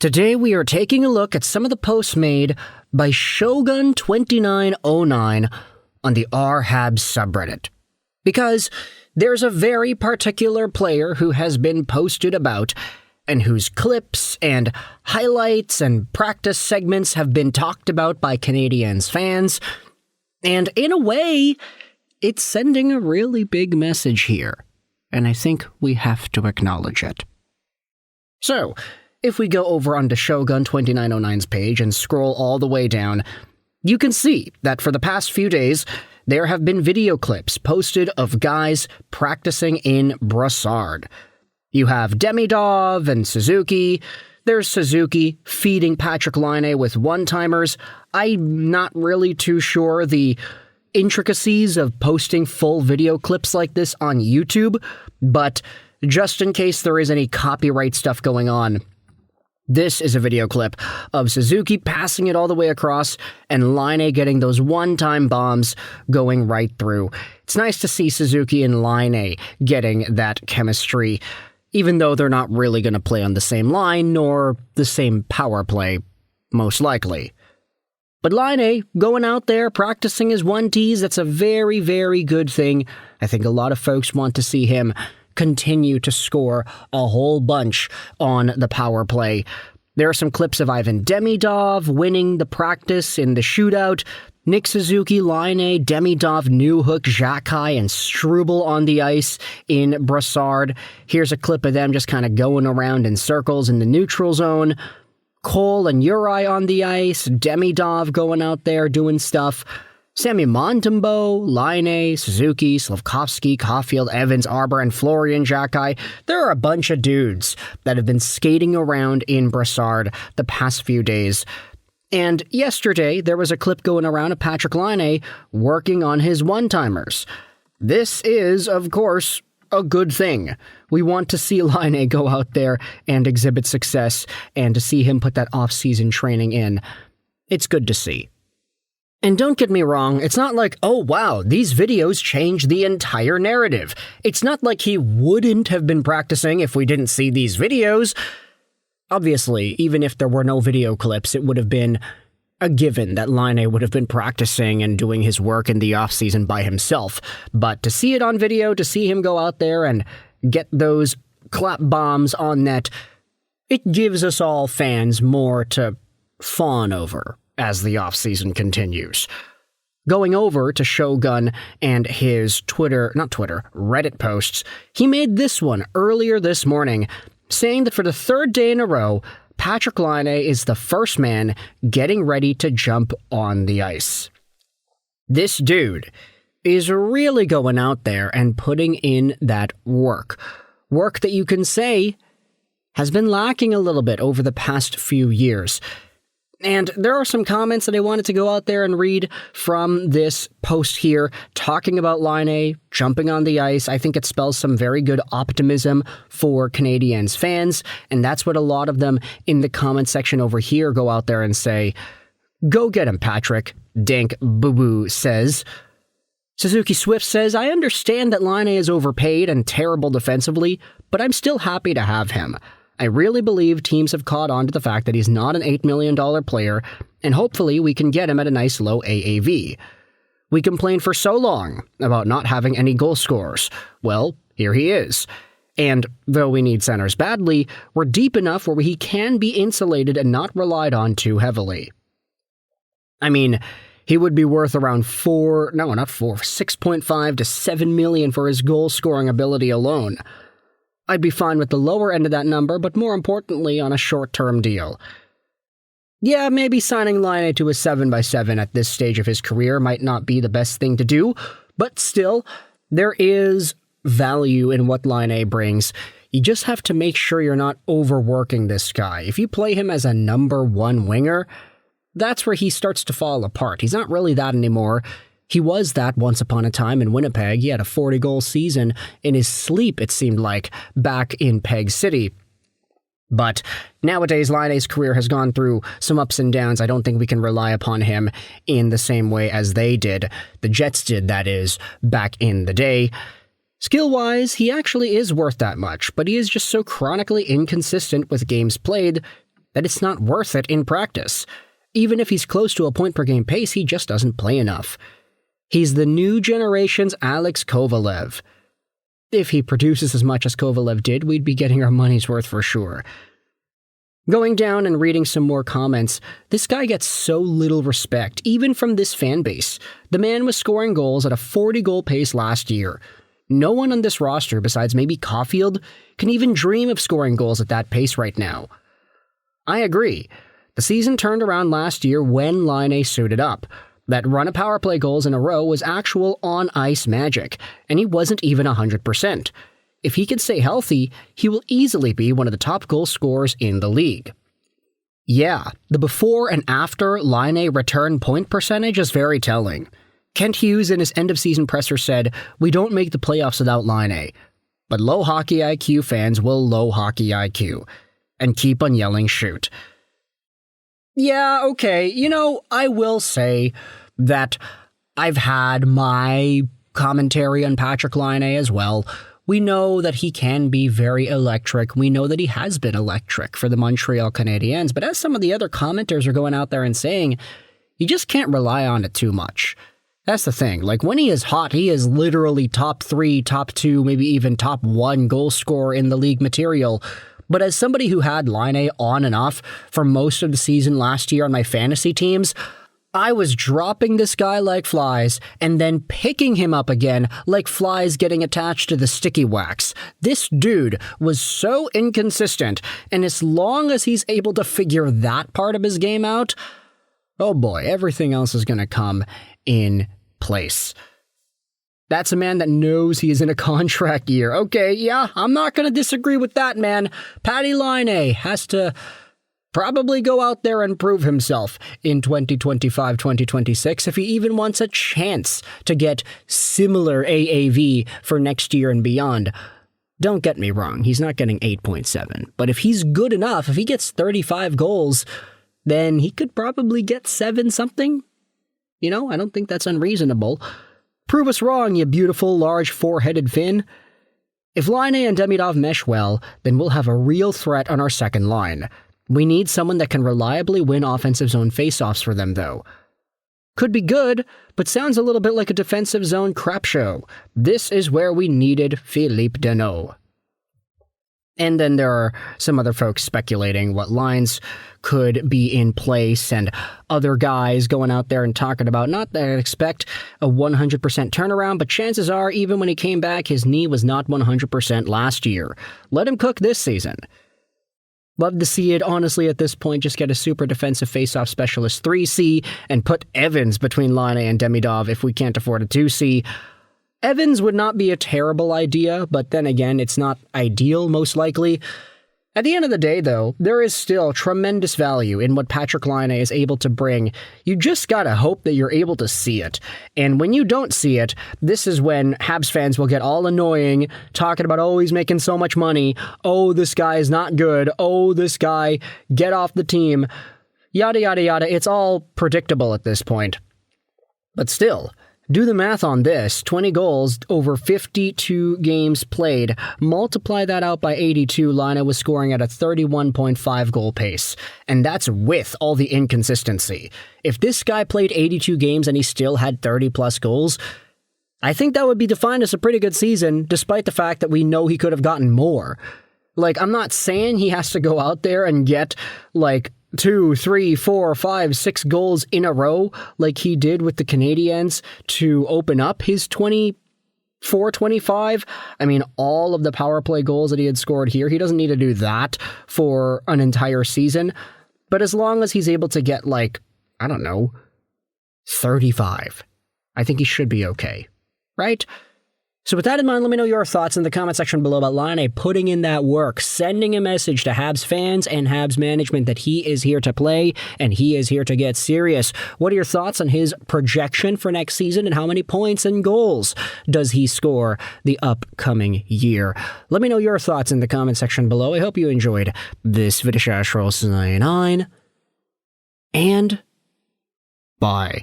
Today we are taking a look at some of the posts made by Shogun2909 on the Habs subreddit. Because there's a very particular player who has been posted about and whose clips and highlights and practice segments have been talked about by Canadiens fans. And in a way, it's sending a really big message here. And I think we have to acknowledge it. So, if we go over onto Shogun2909's page and scroll all the way down, you can see that for the past few days, there have been video clips posted of guys practicing in Brassard. You have Demidov and Suzuki. There's Suzuki feeding Patrik Laine with one-timers. I'm not really too sure the intricacies of posting full video clips like this on YouTube, but just in case there is any copyright stuff going on, this is a video clip of Suzuki passing it all the way across and Laine getting those one-time bombs going right through. It's nice to see Suzuki and Laine getting that chemistry, even though they're not really going to play on the same line nor the same power play, most likely. But Laine going out there practicing his one-tees, that's a very, very good thing. I think a lot of folks want to see him continue to score a whole bunch on the power play. There are some clips of Ivan Demidov winning the practice in the shootout, Nick Suzuki, Laine, Demidov, Newhook, Xhekaj, and Struble on the ice in Brassard. Here's a clip of them just kind of going around in circles in the neutral zone. Cole and Uri on the ice, Demidov going out there doing stuff. Sammy Montembeault, Laine, Suzuki, Slafkovsky, Caulfield, Evans, Arbor, and Florian Xhekaj. There are a bunch of dudes that have been skating around in Brassard the past few days. And yesterday, there was a clip going around of Patrik Laine working on his one-timers. This is, of course, a good thing. We want to see Laine go out there and exhibit success, and to see him put that off-season training in. It's good to see. And don't get me wrong, it's not like, oh wow, these videos change the entire narrative. It's not like he wouldn't have been practicing if we didn't see these videos. Obviously, even if there were no video clips, it would have been a given that Laine would have been practicing and doing his work in the offseason by himself. But to see it on video, to see him go out there and get those clap bombs on net, it gives us all fans more to fawn over as the offseason continues. Going over to Shogun and his Reddit posts, he made this one earlier this morning, saying that for the third day in a row, Patrik Laine is the first man getting ready to jump on the ice. This dude is really going out there and putting in that work. Work that you can say has been lacking a little bit over the past few years. And there are some comments that I wanted to go out there and read from this post here, talking about Laine jumping on the ice. I think it spells some very good optimism for Canadiens fans, and that's what a lot of them in the comment section over here go out there and say. Go get him, Patrick, Dank Boo Boo says. Suzuki Swift says, I understand that Laine is overpaid and terrible defensively, but I'm still happy to have him. I really believe teams have caught on to the fact that he's not an $8 million player, and hopefully we can get him at a nice low AAV. We complained for so long about not having any goal scorers. Well, here he is. And though we need centers badly, we're deep enough where he can be insulated and not relied on too heavily. I mean, he would be worth around 6.5 to 7 million for his goal scoring ability alone. I'd be fine with the lower end of that number, but more importantly, on a short-term deal. Yeah, maybe signing Laine to a 7x7 at this stage of his career might not be the best thing to do, but still, there is value in what Laine brings. You just have to make sure you're not overworking this guy. If you play him as a number one winger, that's where he starts to fall apart. He's not really that anymore. He was that once upon a time in Winnipeg. He had a 40-goal season in his sleep, it seemed like, back in Peg City. But nowadays, Laine's career has gone through some ups and downs. I don't think we can rely upon him in the same way as they did. The Jets did, that is, back in the day. Skill-wise, he actually is worth that much, but he is just so chronically inconsistent with games played that it's not worth it in practice. Even if he's close to a point per game pace, he just doesn't play enough. He's the new generation's Alex Kovalev. If he produces as much as Kovalev did, we'd be getting our money's worth for sure. Going down and reading some more comments, this guy gets so little respect, even from this fan base. The man was scoring goals at a 40-goal pace last year. No one on this roster, besides maybe Caulfield, can even dream of scoring goals at that pace right now. I agree. The season turned around last year when Laine suited up. That run of power play goals in a row was actual on-ice magic, and he wasn't even 100%. If he can stay healthy, he will easily be one of the top goal scorers in the league. Yeah, the before and after Laine return point percentage is very telling. Kent Hughes in his end-of-season presser said, "We don't make the playoffs without Laine." But low hockey IQ fans will low hockey IQ, and keep on yelling shoot. Yeah, okay, I will say that I've had my commentary on Patrik Laine as well. We know that he can be very electric. We know that he has been electric for the Montreal Canadiens. But as some of the other commenters are going out there and saying, you just can't rely on it too much. That's the thing. Like, when he is hot, he is literally top 3, top 2, maybe even top 1 goal scorer in the league material. But as somebody who had Laine on and off for most of the season last year on my fantasy teams, I was dropping this guy like flies and then picking him up again like flies getting attached to the sticky wax. This dude was so inconsistent, and as long as he's able to figure that part of his game out, oh boy, everything else is going to come in place. That's a man that knows he is in a contract year. Okay, yeah, I'm not going to disagree with that, man. Patty Laine has to probably go out there and prove himself in 2025, 2026 if he even wants a chance to get similar AAV for next year and beyond. Don't get me wrong, he's not getting 8.7, but if he's good enough, if he gets 35 goals, then he could probably get 7 something. I don't think that's unreasonable. Prove us wrong, you beautiful, large, four-headed Finn. If Laine and Demidov mesh well, then we'll have a real threat on our second line. We need someone that can reliably win offensive zone faceoffs for them, though. Could be good, but sounds a little bit like a defensive zone crap show. This is where we needed Philippe Danault. And then there are some other folks speculating what lines could be in place, and other guys going out there and talking about, not that I expect a 100% turnaround, but chances are, even when he came back, his knee was not 100% last year. Let him cook this season. Love to see it, honestly, at this point. Just get a super defensive faceoff specialist 3C and put Evans between Laine and Demidov if we can't afford a 2C. Evans would not be a terrible idea, but then again, it's not ideal, most likely. At the end of the day, though, there is still tremendous value in what Patrik Laine is able to bring. You just gotta hope that you're able to see it. And when you don't see it, this is when Habs fans will get all annoying, talking about, oh, he's making so much money, oh, this guy is not good, oh, this guy, get off the team, yada, yada, yada. It's all predictable at this point. But still, do the math on this. 20 goals over 52 games played. Multiply that out by 82. Laine was scoring at a 31.5 goal pace. And that's with all the inconsistency. If this guy played 82 games and he still had 30 plus goals, I think that would be defined as a pretty good season, despite the fact that we know he could have gotten more. Like, I'm not saying he has to go out there and get, 2, 3, 4, 5, 6 goals in a row like he did with the Canadiens to open up his 24-25. I mean, all of the power play goals that he had scored here, he doesn't need to do that for an entire season. But as long as he's able to get 35, I think he should be okay, right? So with that in mind, let me know your thoughts in the comment section below about Laine putting in that work, sending a message to Habs fans and Habs management that he is here to play and he is here to get serious. What are your thoughts on his projection for next season, and how many points and goals does he score the upcoming year? Let me know your thoughts in the comment section below. I hope you enjoyed this video. And bye.